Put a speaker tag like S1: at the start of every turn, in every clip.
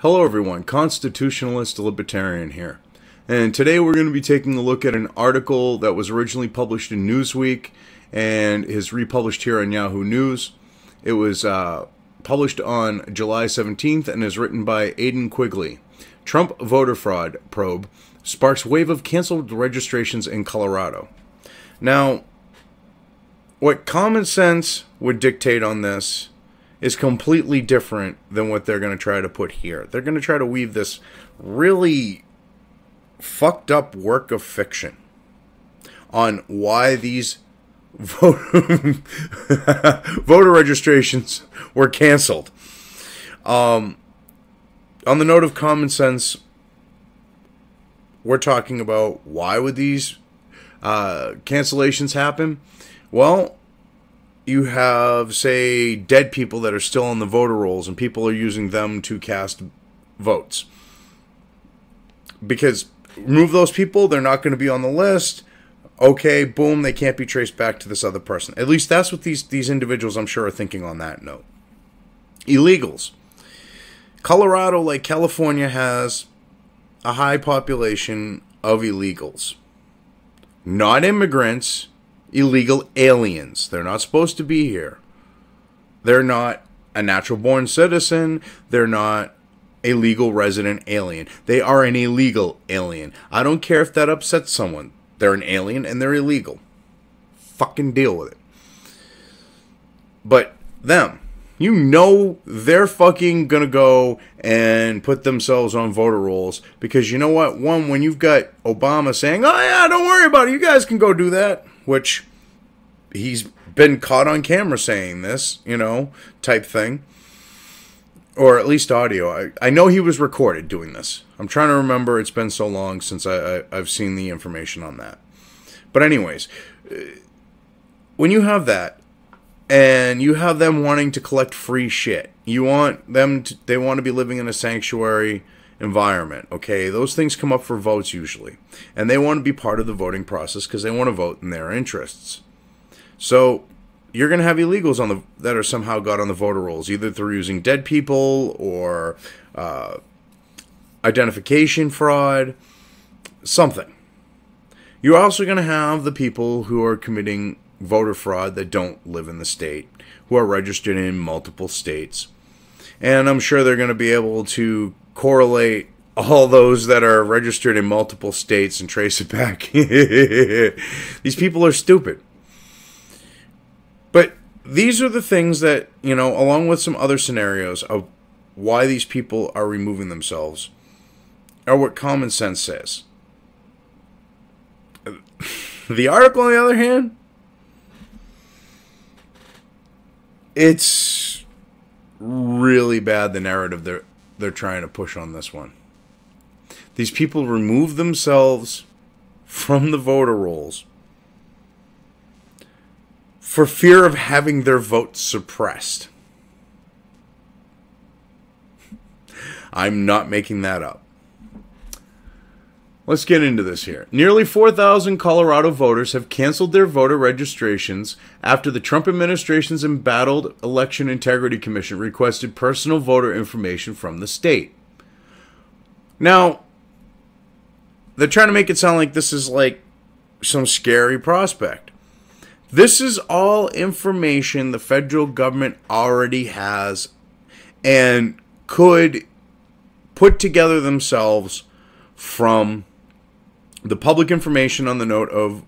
S1: Hello everyone, Constitutionalist Libertarian here. And today we're going to be taking a look at an article that was originally published in Newsweek and is republished here on Yahoo News. It was published on July 17th and is written by Aidan Quigley. Trump voter fraud probe sparks wave of canceled registrations in Colorado. Now, what common sense would dictate on this is completely different than what they're going to try to put here. They're going to try to weave this really fucked up work of fiction on why these voter registrations were canceled. On the note of common sense, we're talking about why would these cancellations happen? Well, you have, say, dead people that are still on the voter rolls, and people are using them to cast votes. Because remove those people, they're not going to be on the list. Okay, boom, they can't be traced back to this other person. At least that's what these individuals, I'm sure, are thinking on that note. Illegals. Colorado, like California, has a high population of illegals. Not immigrants. Illegal aliens. They're not supposed to be here. They're not a natural-born citizen. They're not a legal resident alien. They are an illegal alien. I don't care if that upsets someone. They're an alien and they're illegal. Fucking deal with it. But them, you know they're fucking gonna go and put themselves on voter rolls because you know what? One, when you've got Obama saying, "Oh yeah, don't worry about it. You guys can go do that." Which he's been caught on camera saying this, type thing. Or at least audio. I know he was recorded doing this. I'm trying to remember. It's been so long since I've seen the information on that. But anyways, when you have that, and you have them wanting to collect free shit, they want to be living in a sanctuary environment, okay? Those things come up for votes usually. And they want to be part of the voting process because they want to vote in their interests. So you're going to have illegals that are somehow got on the voter rolls, either through using dead people or identification fraud, something. You're also going to have the people who are committing voter fraud that don't live in the state, who are registered in multiple states. And I'm sure they're going to be able to correlate all those that are registered in multiple states and trace it back. These people are stupid. But these are the things that, along with some other scenarios of why these people are removing themselves, are what common sense says. The article, on the other hand, it's really bad, the narrative they're trying to push on this one. These people remove themselves from the voter rolls for fear of having their vote suppressed. I'm not making that up. Let's get into this here. Nearly 4,000 Colorado voters have canceled their voter registrations after the Trump administration's embattled Election Integrity Commission requested personal voter information from the state. Now, they're trying to make it sound like this is like some scary prospect. This is all information the federal government already has and could put together themselves from the public information on the note of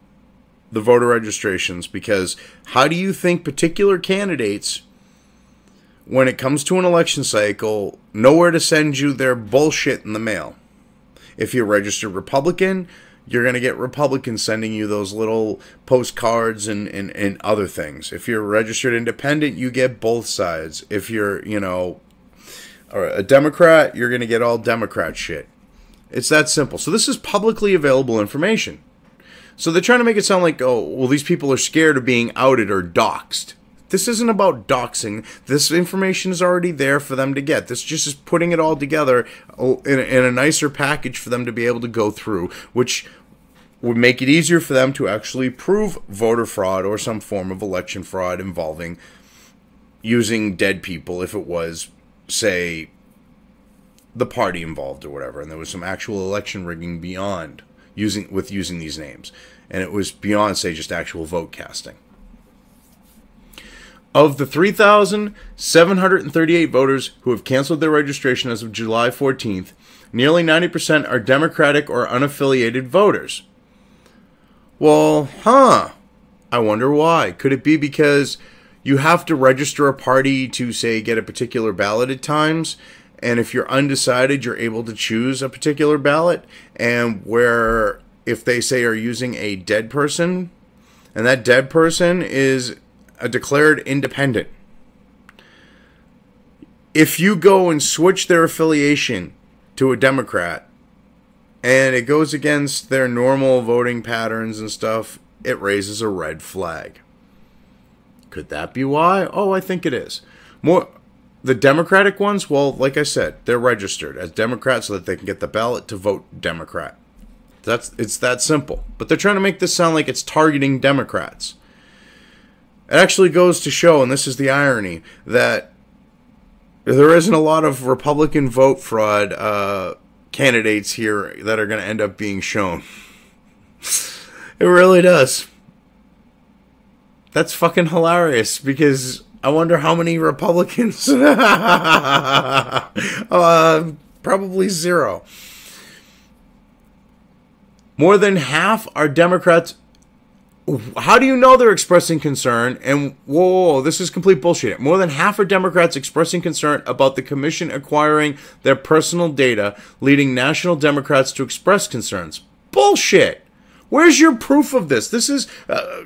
S1: the voter registrations, because how do you think particular candidates, when it comes to an election cycle, know where to send you their bullshit in the mail? If you're registered Republican, you're going to get Republicans sending you those little postcards and other things. If you're registered independent, you get both sides. If you're, a Democrat, you're going to get all Democrat shit. It's that simple. So this is publicly available information. So they're trying to make it sound like, oh, well, these people are scared of being outed or doxxed. This isn't about doxing. This information is already there for them to get. This just is putting it all together in a nicer package for them to be able to go through, which would make it easier for them to actually prove voter fraud or some form of election fraud involving using dead people if it was, say, the party involved or whatever, and there was some actual election rigging beyond using these names, and it was beyond, say, just actual vote casting. Of the 3,738 voters who have canceled their registration as of July 14th, nearly 90% are Democratic or unaffiliated voters. Well, I wonder why. Could it be because you have to register a party to, say, get a particular ballot at times? And if you're undecided, you're able to choose a particular ballot. And where, if they say are using a dead person, and that dead person is a declared independent, if you go and switch their affiliation to a Democrat, and it goes against their normal voting patterns and stuff, it raises a red flag. Could that be why? Oh, I think it is. The Democratic ones, well, like I said, they're registered as Democrats so that they can get the ballot to vote Democrat. It's that simple. But they're trying to make this sound like it's targeting Democrats. It actually goes to show, and this is the irony, that there isn't a lot of Republican vote fraud candidates here that are going to end up being shown. It really does. That's fucking hilarious, because I wonder how many Republicans... probably zero. More than half are Democrats. How do you know they're expressing concern? And whoa, this is complete bullshit. More than half are Democrats expressing concern about the commission acquiring their personal data, leading national Democrats to express concerns. Bullshit. Where's your proof of this? This is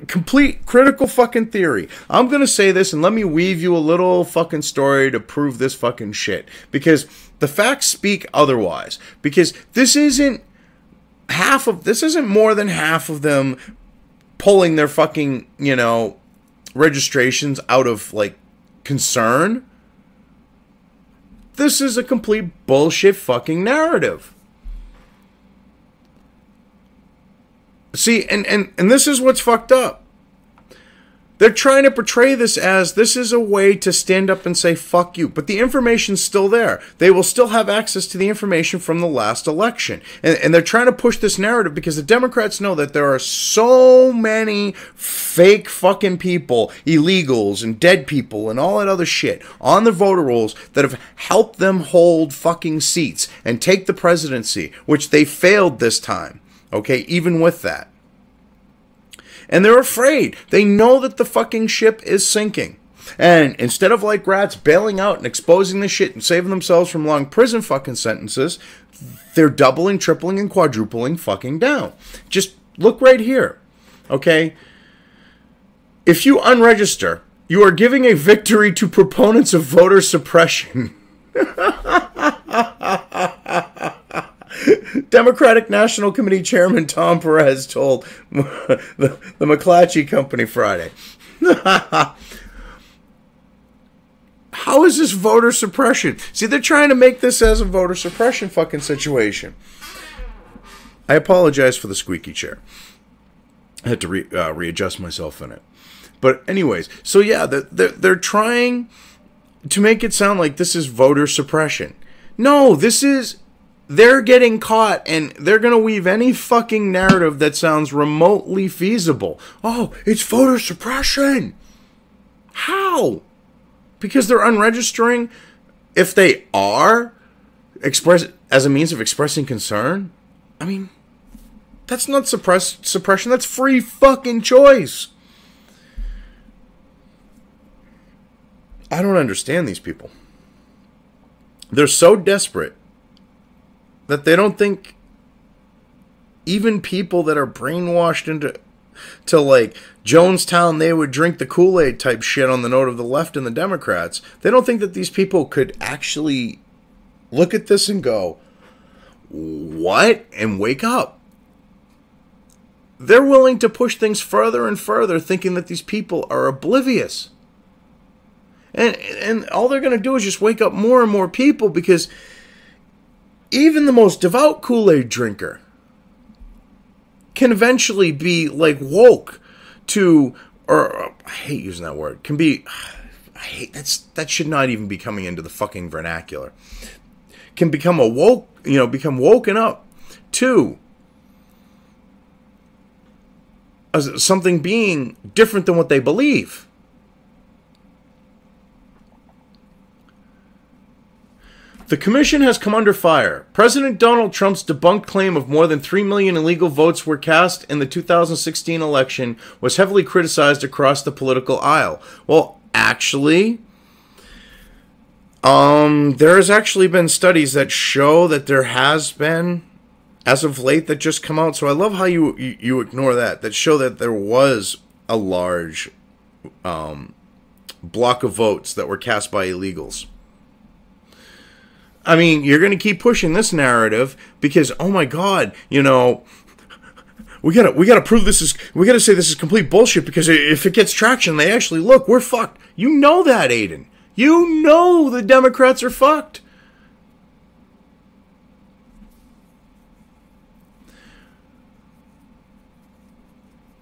S1: complete critical fucking theory. I'm going to say this, and let me weave you a little fucking story to prove this fucking shit. Because the facts speak otherwise. Because this isn't more than half of them pulling their fucking, registrations out of, concern. This is a complete bullshit fucking narrative. See, and this is what's fucked up. They're trying to portray this as this is a way to stand up and say, fuck you. But the information's still there. They will still have access to the information from the last election. And they're trying to push this narrative because the Democrats know that there are so many fake fucking people, illegals and dead people and all that other shit on the voter rolls that have helped them hold fucking seats and take the presidency, which they failed this time. Okay, even with that. And they're afraid. They know that the fucking ship is sinking. And instead of like rats bailing out and exposing the shit and saving themselves from long prison fucking sentences, they're doubling, tripling, and quadrupling fucking down. Just look right here. Okay? If you unregister, you are giving a victory to proponents of voter suppression. Democratic National Committee Chairman Tom Perez told the McClatchy Company Friday. How is this voter suppression? See, they're trying to make this as a voter suppression fucking situation. I apologize for the squeaky chair. I had to readjust myself in it. But anyways, so yeah, they're trying to make it sound like this is voter suppression. No, this is... They're getting caught, and they're going to weave any fucking narrative that sounds remotely feasible. Oh, it's voter suppression. How? Because they're unregistering? If they are as a means of expressing concern? I mean, that's not suppression. That's free fucking choice. I don't understand these people. They're so desperate that they don't think even people that are brainwashed into like Jonestown, they would drink the Kool-Aid type shit on the note of the left and the Democrats. They don't think that these people could actually look at this and go, what? And wake up. They're willing to push things further and further, thinking that these people are oblivious. And all they're going to do is just wake up more and more people, because even the most devout Kool-Aid drinker can eventually be like woke to, or I hate using that word, can be, that should not even be coming into the fucking vernacular. can become become woken up to something being different than what they believe. The commission has come under fire. President Donald Trump's debunked claim of more than 3 million illegal votes were cast in the 2016 election was heavily criticized across the political aisle. Well, actually, there has actually been studies that show that there has been, as of late, that just come out. So I love how you ignore that show that there was a large block of votes that were cast by illegals. I mean, you're going to keep pushing this narrative because, oh my God, we gotta prove this is, we gotta say this is complete bullshit, because if it gets traction, they actually look, we're fucked. You know that, Aiden. You know the Democrats are fucked.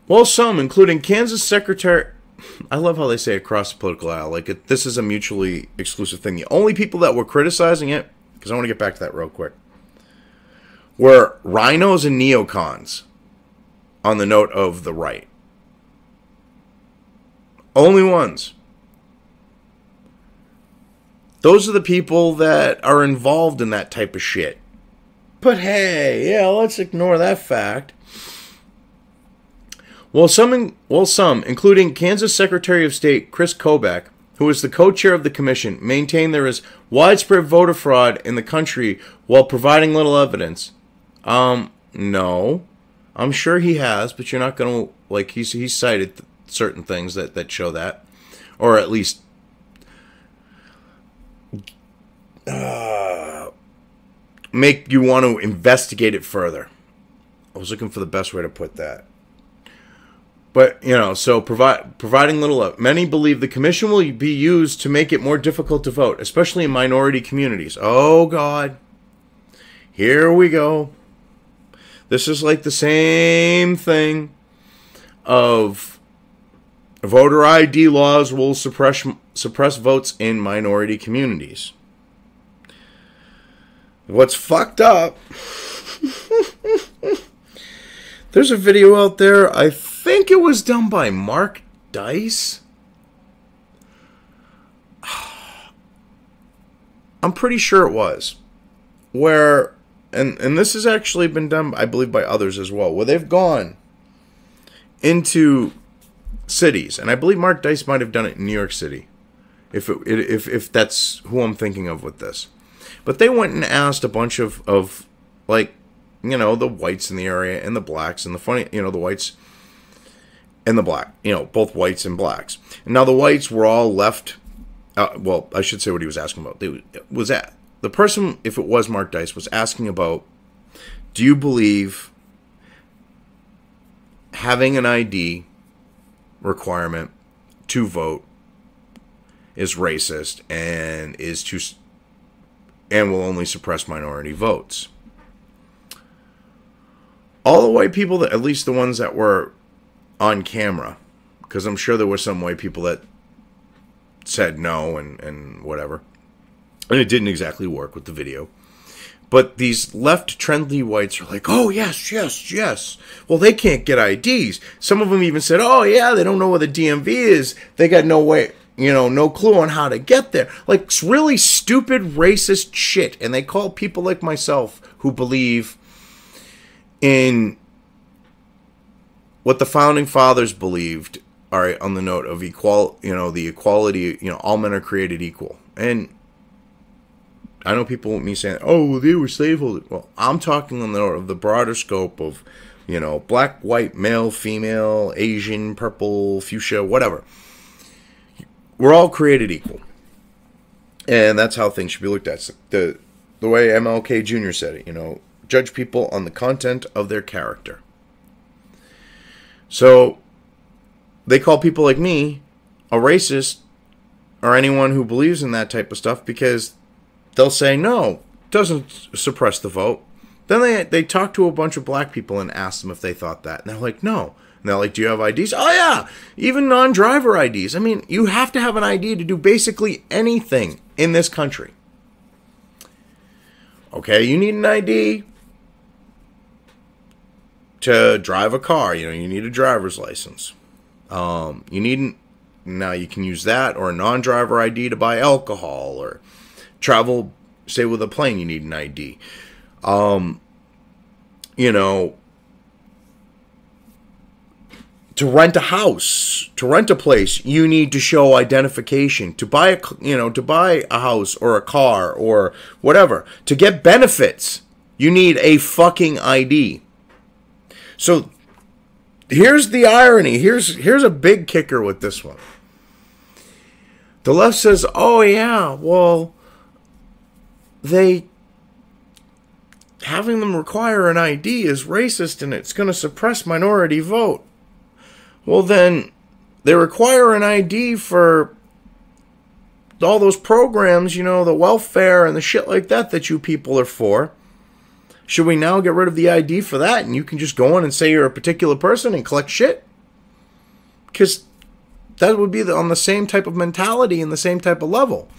S1: Well, some, including Kansas Secretary... I love how they say across the political aisle, like this is a mutually exclusive thing. The only people that were criticizing it, because I want to get back to that real quick, were rhinos and neocons on the note of the right. Only ones. Those are the people that are involved in that type of shit. But hey, yeah, let's ignore that fact. Well, some, including Kansas Secretary of State Chris Kobach, who is the co-chair of the commission, maintain there is widespread voter fraud in the country while providing little evidence. No. I'm sure he has, but you're not going to, like, he's cited certain things that show that. Or at least make you want to investigate it further. I was looking for the best way to put that. But, so providing little... Many believe the commission will be used to make it more difficult to vote, especially in minority communities. Oh, God. Here we go. This is like the same thing of voter ID laws will suppress votes in minority communities. What's fucked up... There's a video out there, I think it was done by Mark Dice. I'm pretty sure it was. Where, and this has actually been done, I believe, by others as well, where they've gone into cities. And I believe Mark Dice might have done it in New York City. If that's who I'm thinking of with this. But they went and asked a bunch of like, the whites in the area and the blacks and the whites and the black, both whites and blacks. And now the whites were all left, well, I should say what he was asking about. The person, if it was Mark Dice, was asking about, do you believe having an ID requirement to vote is racist and will only suppress minority votes? All the white people, at least the ones that were on camera, because I'm sure there were some white people that said no and whatever, and it didn't exactly work with the video. But these left trendy whites are like, oh, yes, yes, yes. Well, they can't get IDs. Some of them even said, oh, yeah, they don't know where the DMV is. They got no way, no clue on how to get there. Like, really stupid, racist shit. And they call people like myself who believe in what the founding fathers believed, all right, on the note of the equality, all men are created equal. And I know people with me saying, oh, well, they were slaveholders. Well, I'm talking on the note of the broader scope of, black, white, male, female, Asian, purple, fuchsia, whatever. We're all created equal. And that's how things should be looked at. The way MLK Jr. said it, judge people on the content of their character. So they call people like me a racist or anyone who believes in that type of stuff because they'll say, no, it doesn't suppress the vote. Then they talk to a bunch of black people and ask them if they thought that. And they're like, no. And they're like, do you have IDs? Oh, yeah. Even non-driver IDs. I mean, you have to have an ID to do basically anything in this country. Okay, you need an ID to drive a car. You know, you need a driver's license. Now you can use that or a non-driver ID to buy alcohol or travel, say with a plane, you need an ID. You know, to rent a house, to rent a place, you need to show identification. To buy a house or a car or whatever, to get benefits, you need a fucking ID. So here's the irony. Here's a big kicker with this one. The left says, "Oh yeah, well, having them require an ID is racist and it's going to suppress minority vote." Well, then they require an ID for all those programs, you know, the welfare and the shit like that you people are for. Should we now get rid of the ID for that and you can just go in and say you're a particular person and collect shit? Because that would be on the same type of mentality and the same type of level.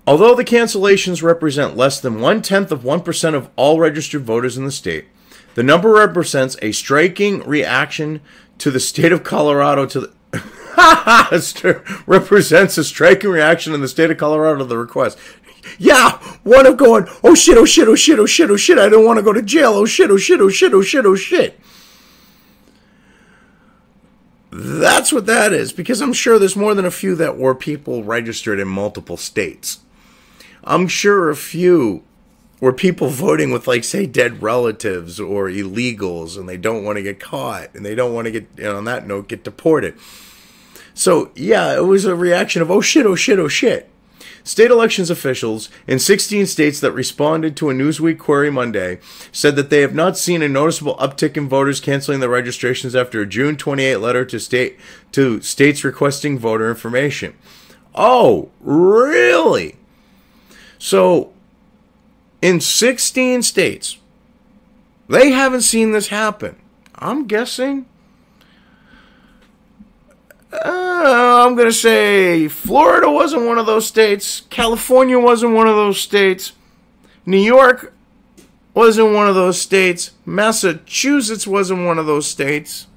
S1: Although the cancellations represent less than 0.1% of all registered voters in the state, the number represents a striking reaction to the state of Colorado to the represents a striking reaction in the state of Colorado to the request. Yeah, one of going, oh shit, oh shit, oh shit, oh shit, oh shit, I don't want to go to jail, oh shit, oh shit, oh shit, oh shit, oh shit. That's what that is, because I'm sure there's more than a few that were people registered in multiple states. I'm sure a few were people voting with, like, say, dead relatives or illegals, and they don't want to get caught, and they don't want to get, on that note, get deported. So, yeah, it was a reaction of, oh shit, oh shit, oh shit. State elections officials in 16 states that responded to a Newsweek query Monday said that they have not seen a noticeable uptick in voters canceling their registrations after a June 28 letter to states requesting voter information. Oh, really? So, in 16 states, they haven't seen this happen. I'm guessing. I'm going to say Florida wasn't one of those states. California wasn't one of those states. New York wasn't one of those states. Massachusetts wasn't one of those states.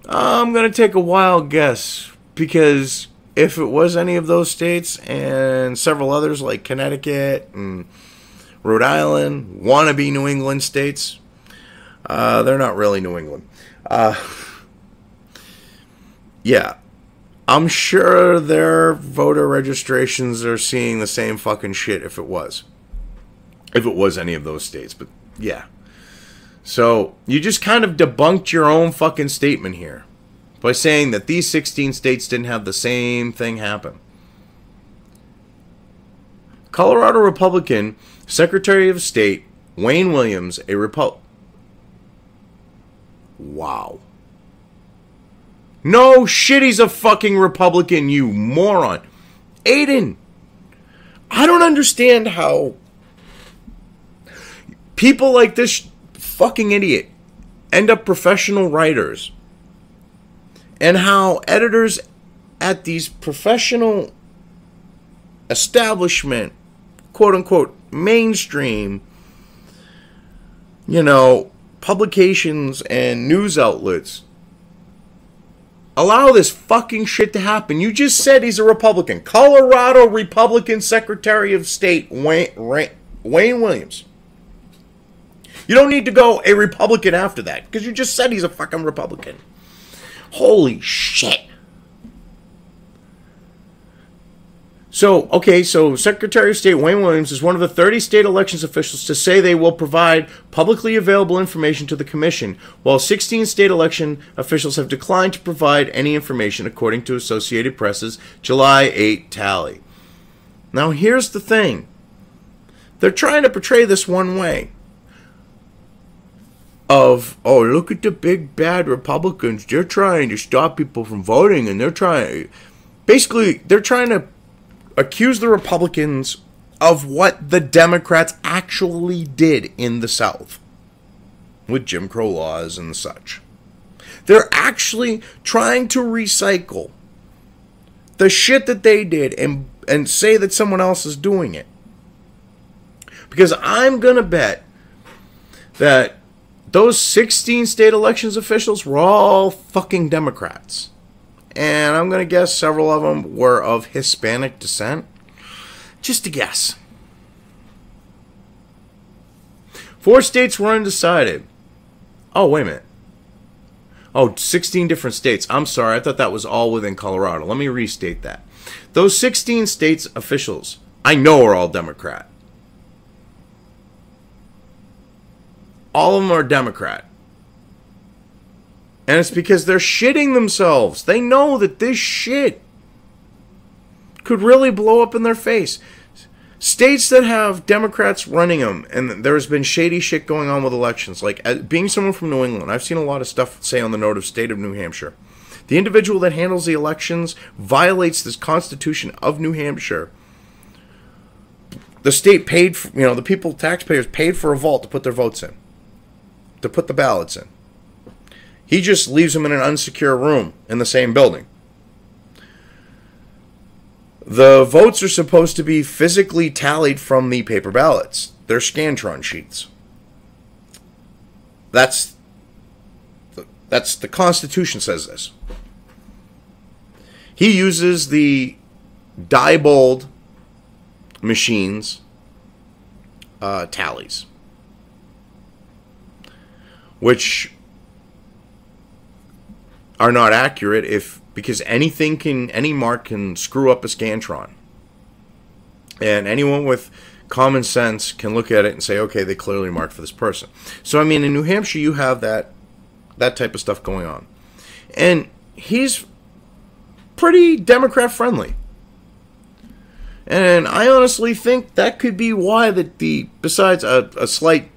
S1: I'm going to take a wild guess, because if it was any of those states and several others like Connecticut and Rhode Island, wannabe New England states, they're not really New England. Yeah, I'm sure their voter registrations are seeing the same fucking shit if it was any of those states. But yeah, so you just kind of debunked your own fucking statement here by saying that these 16 states didn't have the same thing happen. Colorado Republican Secretary of State Wayne Williams, Wow. No shit, he's a fucking Republican, you moron. Aiden, I don't understand how people like this fucking idiot end up professional writers, and how editors at these professional establishment, quote unquote, mainstream, publications and news outlets allow this fucking shit to happen. You just said he's a Republican. Colorado Republican Secretary of State Wayne Williams. You don't need to go a Republican after that, because you just said he's a fucking Republican. Holy shit. So Secretary of State Wayne Williams is one of the 30 state elections officials to say they will provide publicly available information to the commission, while 16 state election officials have declined to provide any information, according to Associated Press's July 8 tally. Now, here's the thing. They're trying to portray this one way. Of, oh, look at the big bad Republicans. They're trying to stop people from voting, and they're trying to accuse the Republicans of what the Democrats actually did in the South with Jim Crow laws and such. They're actually trying to recycle the shit that they did and say that someone else is doing it. Because I'm going to bet that those 16 state elections officials were all fucking Democrats. And I'm going to guess several of them were of Hispanic descent. Just a guess. 4 states were undecided. Oh, wait a minute. Oh, 16 different states. I'm sorry. I thought that was all within Colorado. Let me restate that. Those 16 states officials, I know are all Democrat. All of them are Democrat. And it's because they're shitting themselves. They know that this shit could really blow up in their face. States that have Democrats running them, and there's been shady shit going on with elections. Like, being someone from New England, I've seen a lot of stuff say on the note of state of New Hampshire. The individual that handles the elections violates this Constitution of New Hampshire. The state paid, for, the people, taxpayers paid for a vault to put their votes in, to put the ballots in. He just leaves them in an unsecure room in the same building. The votes are supposed to be physically tallied from the paper ballots. They're Scantron sheets. That's the Constitution says this. He uses the Diebold machines tallies, which are not accurate because any mark can screw up a Scantron. And anyone with common sense can look at it and say, okay, they clearly marked for this person. So, I mean, in New Hampshire, you have that type of stuff going on. And he's pretty Democrat-friendly. And I honestly think that could be why besides a slight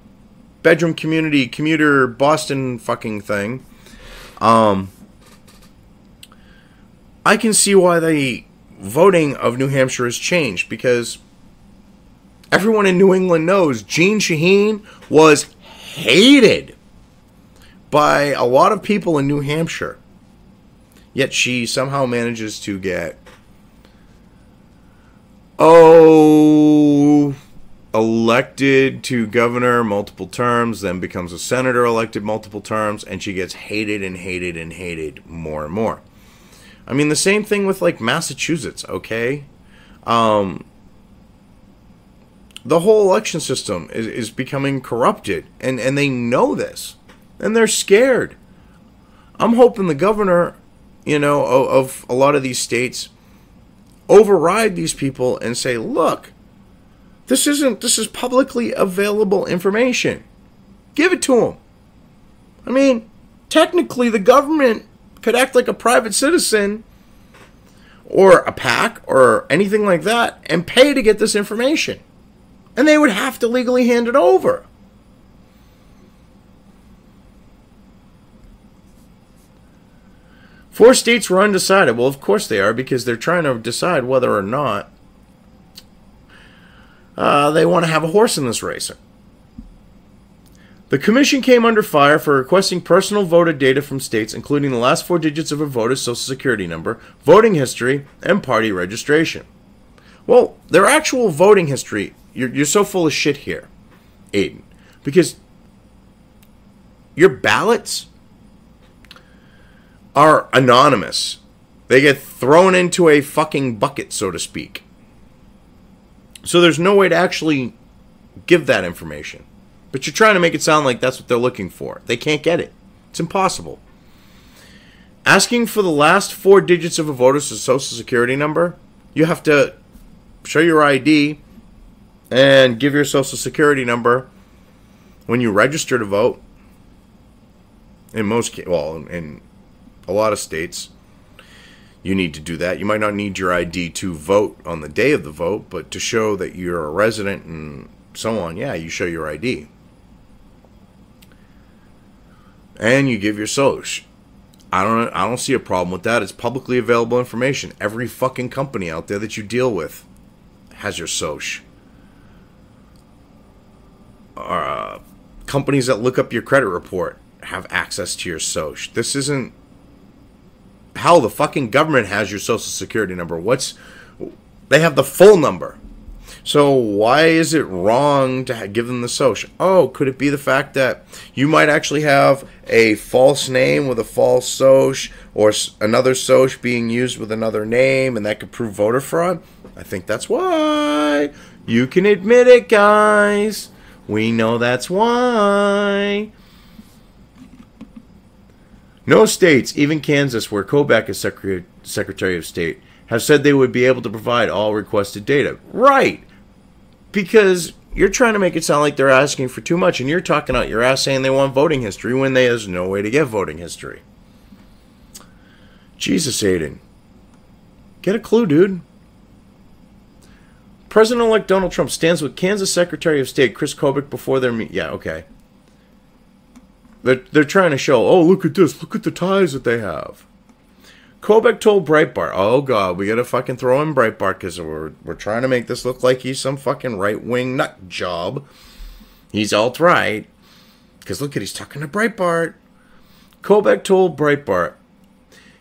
S1: bedroom commuter Boston fucking thing, I can see why the voting of New Hampshire has changed, because everyone in New England knows Jeanne Shaheen was hated by a lot of people in New Hampshire. Yet she somehow manages to get, elected to governor multiple terms, then becomes a senator elected multiple terms, and she gets hated and hated and hated more and more. I mean, the same thing with, like, Massachusetts, okay? The whole election system is becoming corrupted, and they know this, and they're scared. I'm hoping the governor, of a lot of these states override these people and say, look, this is publicly available information. Give it to them. I mean, technically the government could act like a private citizen or a PAC or anything like that and pay to get this information. And they would have to legally hand it over. Four states were undecided. Well, of course they are, because they're trying to decide whether or not they want to have a horse in this race. The commission came under fire for requesting personal voter data from states, including the last 4 digits of a voter's social security number, voting history, and party registration. Well, their actual voting history, you're so full of shit here, Aiden, because your ballots are anonymous. They get thrown into a fucking bucket, so to speak. So there's no way to actually give that information. But you're trying to make it sound like that's what they're looking for. They can't get it. It's impossible. Asking for the last 4 digits of a voter's social security number, you have to show your ID and give your social security number when you register to vote. In a lot of states, you need to do that. You might not need your ID to vote on the day of the vote, but to show that you're a resident and so on, yeah, you show your ID. And you give your social. I don't see a problem with that. It's publicly available information. Every fucking company out there that you deal with has your social. Companies that look up your credit report have access to your social. This isn't Hell, the fucking government has your social security number. They have the full number. So why is it wrong to give them the social? Oh, could it be the fact that you might actually have a false name with a false social, or another social being used with another name, and that could prove voter fraud? I think that's why. You can admit it, guys. We know that's why. No states, even Kansas, where Kobach is Secretary of State, have said they would be able to provide all requested data. Right. Because you're trying to make it sound like they're asking for too much, and you're talking out your ass saying they want voting history when there's no way to get voting history. Jesus, Aiden. Get a clue, dude. President-elect Donald Trump stands with Kansas Secretary of State Chris Kobach before their meeting. Yeah, okay. They're trying to show, oh, look at this. Look at the ties that they have. Kobach told Breitbart, oh, God, we got to fucking throw in Breitbart because we're trying to make this look like he's some fucking right-wing nut job. He's alt-right. Because look at, he's talking to Breitbart. Kobach told Breitbart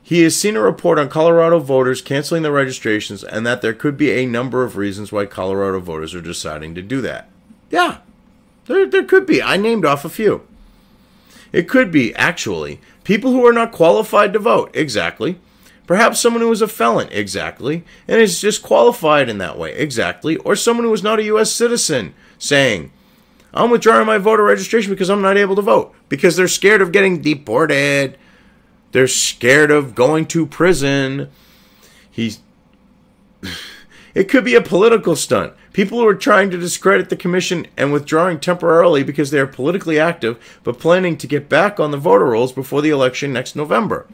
S1: he has seen a report on Colorado voters canceling their registrations and that there could be a number of reasons why Colorado voters are deciding to do that. Yeah, there could be. I named off a few. It could be, actually, people who are not qualified to vote. Exactly. Perhaps someone who is a felon. Exactly. And is disqualified in that way. Exactly. Or someone who is not a U.S. citizen saying, I'm withdrawing my voter registration because I'm not able to vote. Because they're scared of getting deported. They're scared of going to prison. It could be a political stunt. People who are trying to discredit the commission and withdrawing temporarily because they are politically active, but planning to get back on the voter rolls before the election next November.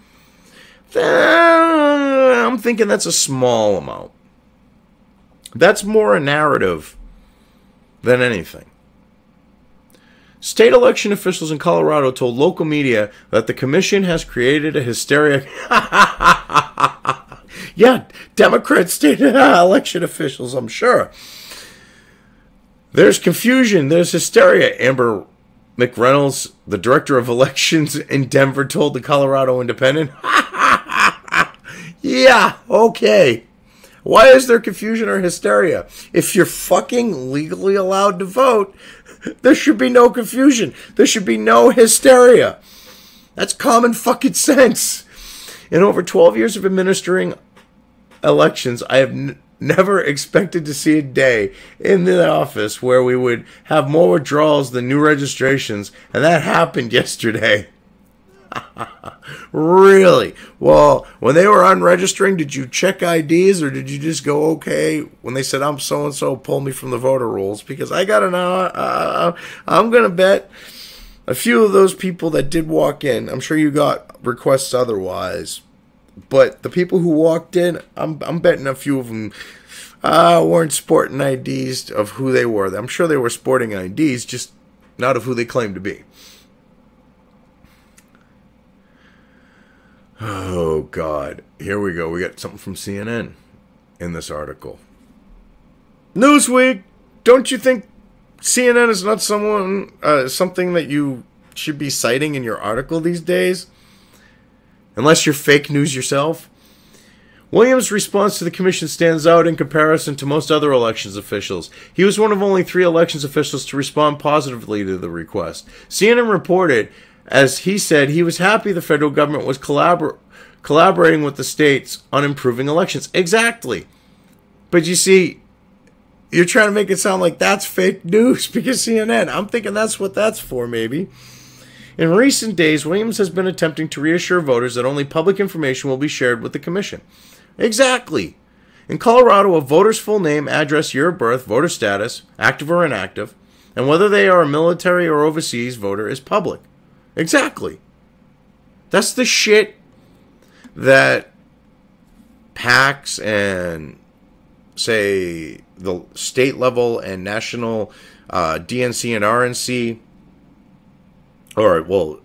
S1: I'm thinking that's a small amount. That's more a narrative than anything. State election officials in Colorado told local media that the commission has created a hysteria. Yeah, Democrat state election officials, I'm sure. There's confusion. There's hysteria. Amber McReynolds, the director of elections in Denver, told the Colorado Independent. Yeah, okay. Why is there confusion or hysteria? If you're fucking legally allowed to vote, there should be no confusion. There should be no hysteria. That's common fucking sense. In over 12 years of administering elections, I have never expected to see a day in the office where we would have more withdrawals than new registrations, and that happened yesterday. Really? Well, when they were unregistering, did you check IDs or did you just go, okay, when they said I'm so-and-so, pull me from the voter rolls? Because I got to know, I'm going to bet a few of those people that did walk in, I'm sure you got requests otherwise, but the people who walked in, I'm betting a few of them weren't sporting IDs of who they were. I'm sure they were sporting IDs, just not of who they claimed to be. Oh, God. Here we go. We got something from CNN in this article. Newsweek, don't you think CNN is not something that you should be citing in your article these days? Unless you're fake news yourself. Williams' response to the commission stands out in comparison to most other elections officials. He was one of only 3 elections officials to respond positively to the request. CNN reported, as he said, he was happy the federal government was collaborating with the states on improving elections. Exactly. But you see, you're trying to make it sound like that's fake news because CNN. I'm thinking that's what that's for, maybe. In recent days, Williams has been attempting to reassure voters that only public information will be shared with the commission. Exactly. In Colorado, a voter's full name, address, year of birth, voter status, active or inactive, and whether they are a military or overseas voter is public. Exactly. That's the shit that PACs and, say, the state level and national DNC and RNC, or, well,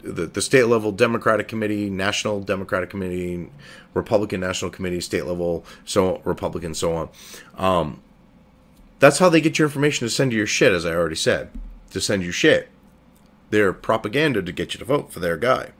S1: the state level Democratic Committee, National Democratic Committee, Republican National Committee, state level, so Republican, so on. That's how they get your information to send you your shit, as I already said. To send you shit. Their propaganda to get you to vote for their guy.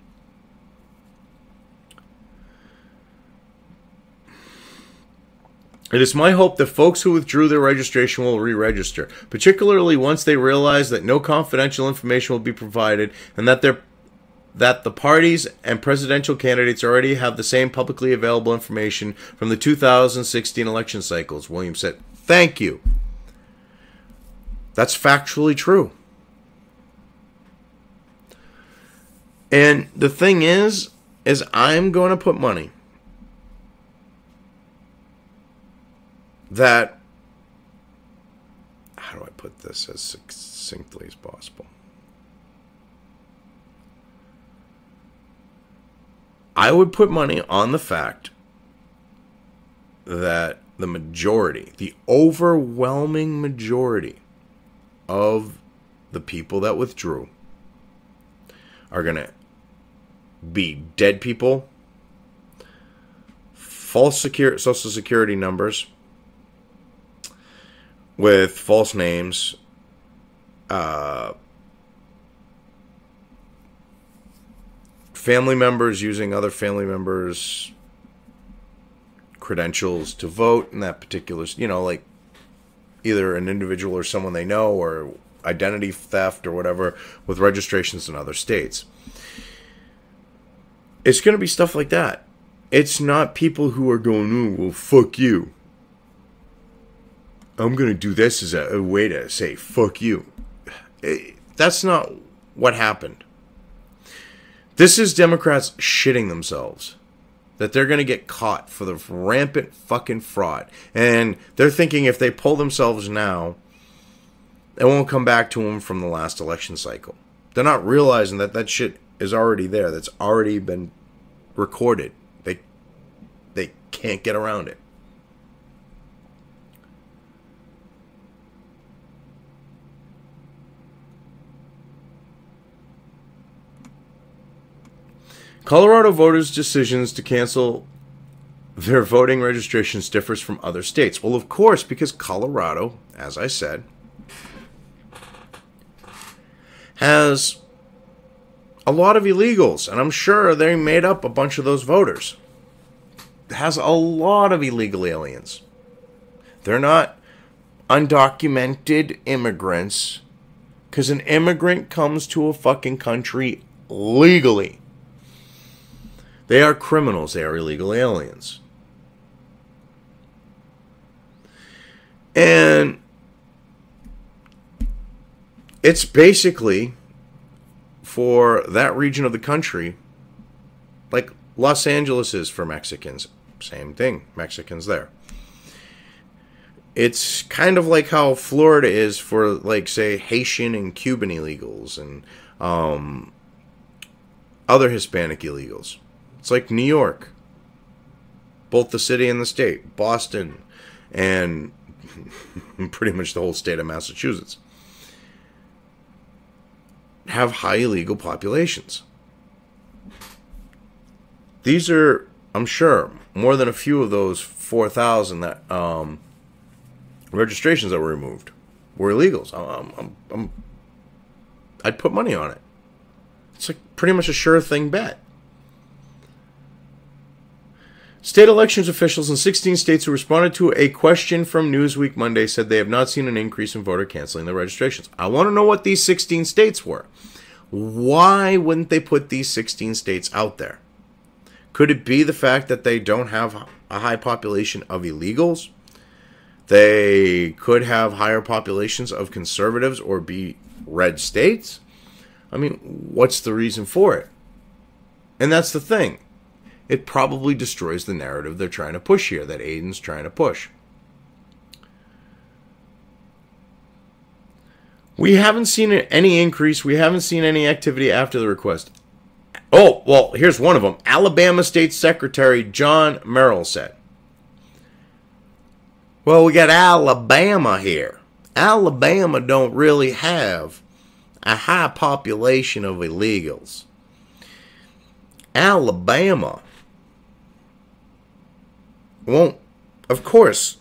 S1: It is my hope that folks who withdrew their registration will re-register, particularly once they realize that no confidential information will be provided and that the parties and presidential candidates already have the same publicly available information from the 2016 election cycles. Williams said, "Thank you." That's factually true. And the thing is I'm going to put money that, how do I put this as succinctly as possible? I would put money on the fact that the majority, the overwhelming majority of the people that withdrew are going to be dead people, false Social Security numbers with false names, family members using other family members' credentials to vote in that particular, like either an individual or someone they know, or identity theft or whatever with registrations in other states. It's going to be stuff like that. It's not people who are going, "Oh, well, fuck you. I'm going to do this as a way to say fuck you." That's not what happened. This is Democrats shitting themselves that they're going to get caught for the rampant fucking fraud. And they're thinking if they pull themselves now, it won't come back to them from the last election cycle. They're not realizing that that shit is already there. That's already been recorded. They can't get around it. Colorado voters' decisions to cancel their voting registrations differs from other states. Well, of course, because Colorado, as I said, has a lot of illegals, and I'm sure they made up a bunch of those voters. It has a lot of illegal aliens. They're not undocumented immigrants, because an immigrant comes to a fucking country legally. They are criminals. They are illegal aliens. And it's basically, for that region of the country, like Los Angeles is for Mexicans. Same thing. Mexicans there. It's kind of like how Florida is for, like, say, Haitian and Cuban illegals and other Hispanic illegals. It's like New York, both the city and the state, Boston, and pretty much the whole state of Massachusetts have high illegal populations. These are, I'm sure, more than a few of those 4,000 that registrations that were removed were illegals. I'd put money on it. It's like pretty much a sure thing bet. State elections officials in 16 states who responded to a question from Newsweek Monday said they have not seen an increase in voter canceling their registrations. I want to know what these 16 states were. Why wouldn't they put these 16 states out there? Could it be the fact that they don't have a high population of illegals? They could have higher populations of conservatives or be red states? I mean, what's the reason for it? And that's the thing. It probably destroys the narrative they're trying to push here, that Aiden's trying to push. We haven't seen any increase. We haven't seen any activity after the request. Oh, well, here's one of them. Alabama State Secretary John Merrill said, "Well, we got Alabama here. Alabama don't really have a high population of illegals. Alabama won't, of course,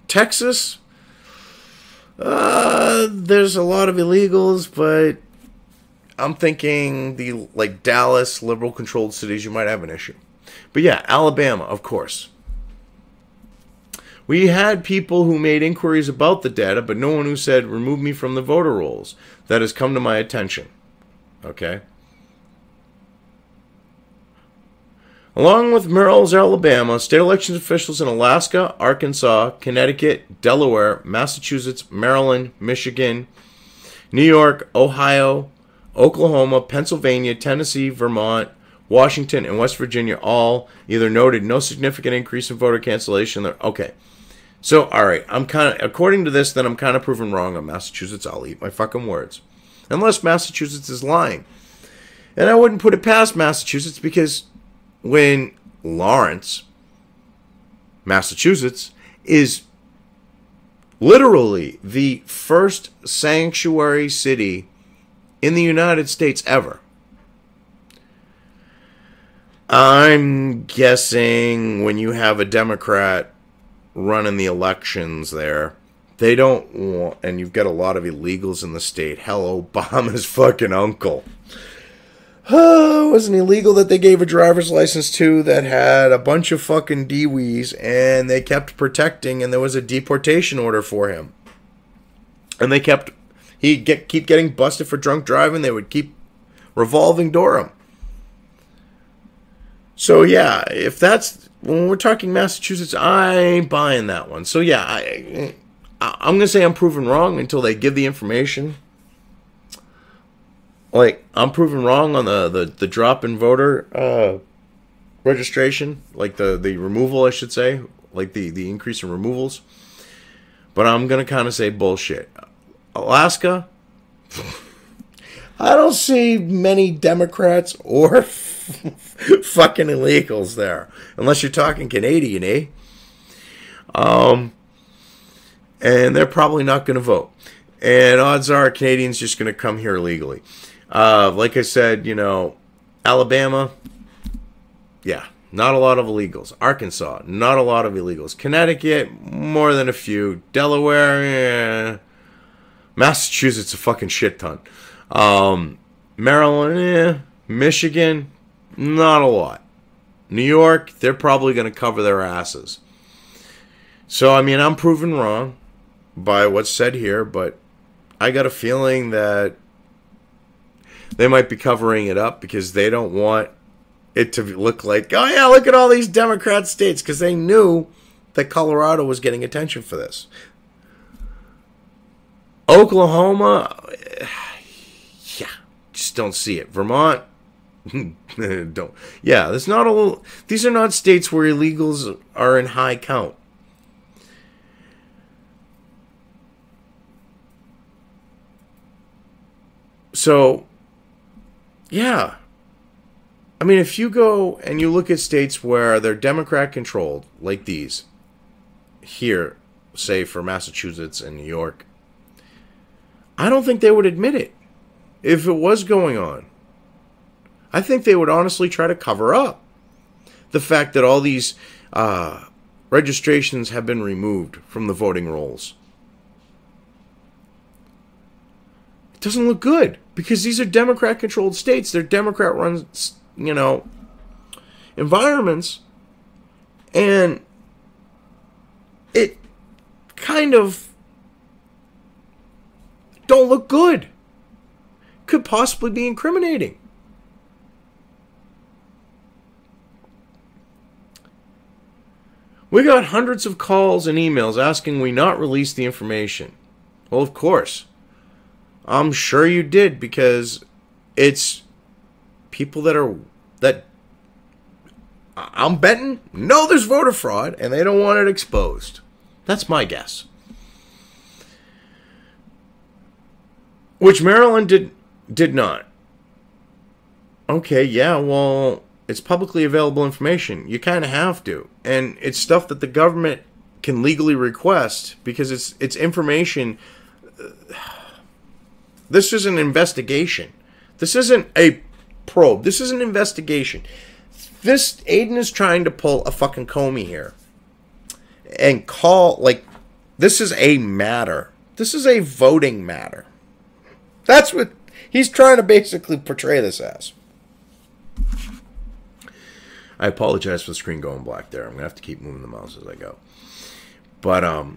S1: Texas, there's a lot of illegals, but I'm thinking the Dallas, liberal-controlled cities, you might have an issue. But yeah, Alabama, of course. We had people who made inquiries about the data, but no one who said, remove me from the voter rolls. That has come to my attention. Okay? Along with Merrill's Alabama, state elections officials in Alaska, Arkansas, Connecticut, Delaware, Massachusetts, Maryland, Michigan, New York, Ohio, Oklahoma, Pennsylvania, Tennessee, Vermont, Washington, and West Virginia all either noted no significant increase in voter cancellation. Okay. So, alright, according to this, then I'm kind of proven wrong on Massachusetts. I'll eat my fucking words. Unless Massachusetts is lying. And I wouldn't put it past Massachusetts, because when Lawrence, Massachusetts, is literally the first sanctuary city in the United States ever. I'm guessing when you have a Democrat running the elections there, they don't want, and you've got a lot of illegals in the state. Hell, Obama's fucking uncle. It wasn't illegal that they gave a driver's license to that had a bunch of fucking DWIs, and they kept protecting, and there was a deportation order for him. And they he'd keep getting busted for drunk driving. They would keep revolving door him. So yeah, if that's, when we're talking Massachusetts, I ain't buying that one. So yeah, I'm going to say I'm proven wrong until they give the information. Like, I'm proven wrong on the drop in voter registration, like the removal, I should say, like the increase in removals. But I'm going to kind of say bullshit. Alaska, I don't see many Democrats or fucking illegals there, unless you're talking Canadian, eh? And they're probably not going to vote. And odds are a Canadian's just going to come here illegally. Like I said, Alabama, yeah, not a lot of illegals. Arkansas, not a lot of illegals. Connecticut, more than a few. Delaware, yeah. Massachusetts, a fucking shit ton. Maryland, yeah. Michigan, not a lot. New York, they're probably going to cover their asses. So, I mean, I'm proven wrong by what's said here, but I got a feeling that they might be covering it up because they don't want it to look like, oh yeah, look at all these Democrat states, because they knew that Colorado was getting attention for this. Oklahoma, yeah, just don't see it. Vermont, don't. Yeah, there's not a little. These are not states where illegals are in high count. So, yeah. I mean, if you go and you look at states where they're Democrat controlled, like these, here, say for Massachusetts and New York, I don't think they would admit it if it was going on. I think they would honestly try to cover up the fact that all these registrations have been removed from the voting rolls. It doesn't look good because these are Democrat-controlled states. They're Democrat-run, environments, and it kind of don't look good. Could possibly be incriminating. We got hundreds of calls and emails asking we not release the information. Well, of course. I'm sure you did, because it's people that I'm betting know there's voter fraud and they don't want it exposed. That's my guess. Which Maryland did not. Okay, yeah, well, it's publicly available information. You kind of have to. And it's stuff that the government can legally request because it's information. This is an investigation. This isn't a probe. This is an investigation. Aiden is trying to pull a fucking Comey here. And this is a matter. This is a voting matter. That's what he's trying to basically portray this as. I apologize for the screen going black there. I'm going to have to keep moving the mouse as I go. But,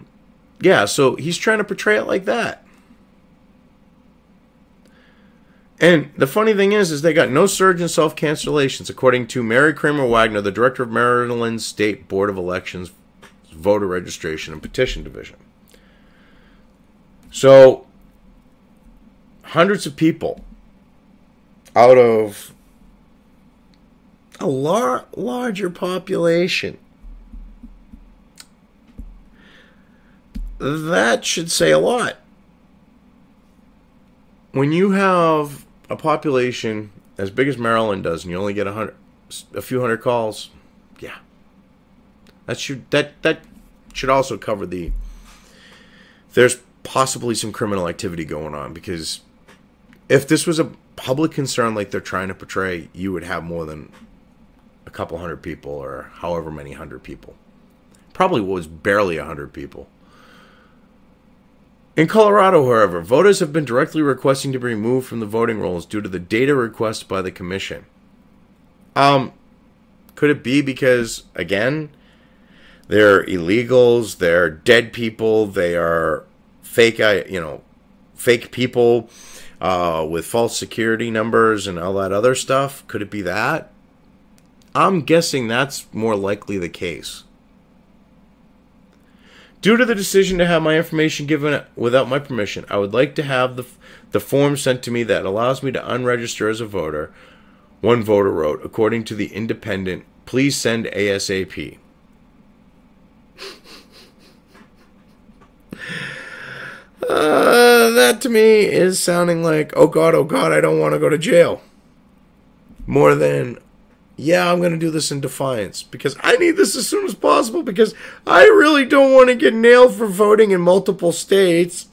S1: yeah, so he's trying to portray it like that. And the funny thing is they got no surge in self-cancellations, according to Mary Kramer Wagner, the director of Maryland State Board of Elections Voter Registration and Petition Division. So, hundreds of people out of a larger population. That should say a lot. When you have a population as big as Maryland does, and you only get a few hundred calls, yeah, that should also cover there's possibly some criminal activity going on, because if this was a public concern like they're trying to portray, you would have more than a couple hundred people, or however many hundred people. Probably was barely 100 people. In Colorado, however, voters have been directly requesting to be removed from the voting rolls due to the data request by the commission. Could it be because, again, they're illegals, they're dead people, they are fake people with false security numbers and all that other stuff? Could it be that? I'm guessing that's more likely the case. Due to the decision to have my information given without my permission, I would like to have the form sent to me that allows me to unregister as a voter. One voter wrote, according to the Independent, please send ASAP. That to me is sounding like, oh God, I don't want to go to jail. More than, yeah, I'm going to do this in defiance because I need this as soon as possible because I really don't want to get nailed for voting in multiple states.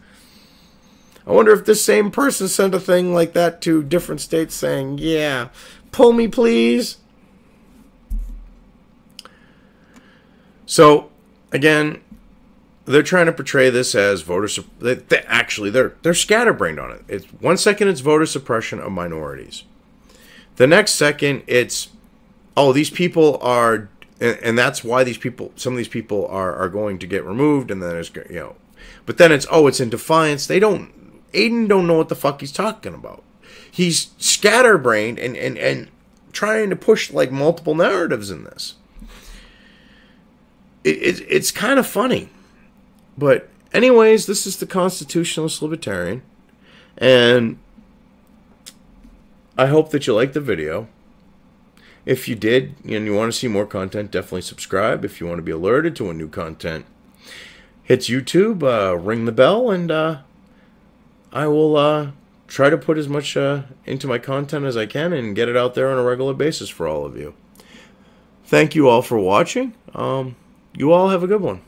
S1: I wonder if this same person sent a thing like that to different states saying, yeah, pull me please. So, again, they're trying to portray this as voter actually, they're scatterbrained on it. It's 1 second it's voter suppression of minorities. The next second it's, oh, these people are, and that's why some of these people are going to get removed, and then there's, but then it's, oh, it's in defiance. Aiden don't know what the fuck he's talking about. He's scatterbrained and trying to push like multiple narratives in this. It's kind of funny. But anyways, this is the Constitutionalist Libertarian, and I hope that you liked the video. If you did and you want to see more content, definitely subscribe. If you want to be alerted to when new content hits YouTube, ring the bell, and I will try to put as much into my content as I can and get it out there on a regular basis for all of you. Thank you all for watching. You all have a good one.